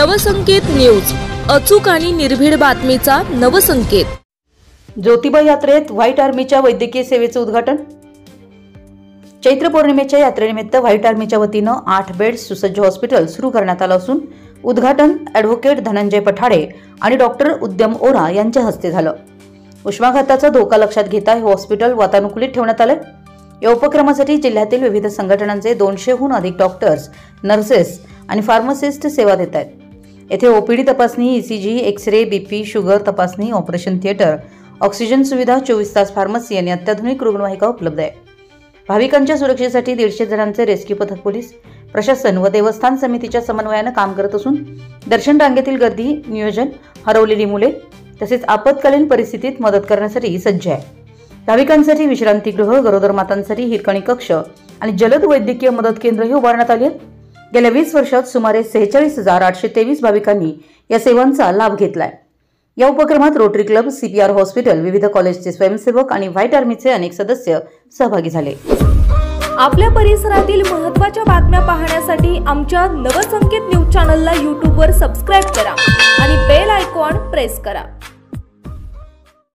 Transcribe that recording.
Navsanket news, अचूक आणि निर्भीड बातमीचा नवसंकेत। ज्योतिबा यात्रेत व्हाईट आर्मीच्या वैद्यकीय सेवेचे उद्घाटन। चैत्र पौर्णिमेच्या यात्रेनिमित्त व्हाईट आर्मीच्या वतीने 8 बेड्स सुसज्ज हॉस्पिटल सुरू करण्यात आलं असून उद्घाटन ॲडव्होकेट धनंजय पठाडे आणि डॉक्टर उद्यम ओरा यांच्या हस्ते झालं। उष्माघाताचा धोका लक्षात घेता हे हॉस्पिटल वातानुकूलित ठेवण्यात आले। या उपक्रमासाठी जिल्ह्यातील विविध संघटनांचे 200हून अधिक डॉक्टर्स, नर्सेस आणि फार्मासिस्ट सेवा देत आहेत। येथे ओपीडी तपासणी, ईसीजी, एक्स-रे, बीपी, शुगर तपासणी, ऑपरेशन थिएटर, ऑक्सिजन सुविधा, 24 तास फार्मसी आणि अत्याधुनिक रुग्णवाहिका उपलब्ध आहे। भाविकांच्या सुरक्षेसाठी 150 जणांचे रेस्क्यू पथक, पोलीस प्रशासन व देवस्थान समितीच्या समन्वयाने काम करत असून दर्शन रांगेतील गर्दी नियोजन, हरवलेली मुले तसेच आपत्कालीन परिस्थितीत मदत करण्यासाठी सज्ज आहे। भाविकांसाठी विश्रांतीगृह, गरोदर मातांसाठी हिरकणी कक्ष आणि जलद वैद्यकीय मदत केंद्रही उभारण्यात आली आहेत। गेल्या 20 वर्षात सुमारे 46,823 भाविकांनी या सेवांचा लाभ घेतलाय। या उपक्रमात रोटरी क्लब, सीपीआर हॉस्पिटल, विविध कॉलेजचे स्वयंसेवक आणि व्हाईट आर्मीचे अनेक सदस्य सहभागी झाले। आपल्या परिसरातील महत्त्वाच्या बातम्या पाहण्यासाठी आमच्या नवसंकेत न्यूज चॅनलला YouTube वर सबस्क्राइब करा आणि बेल आयकॉन प्रेस करा।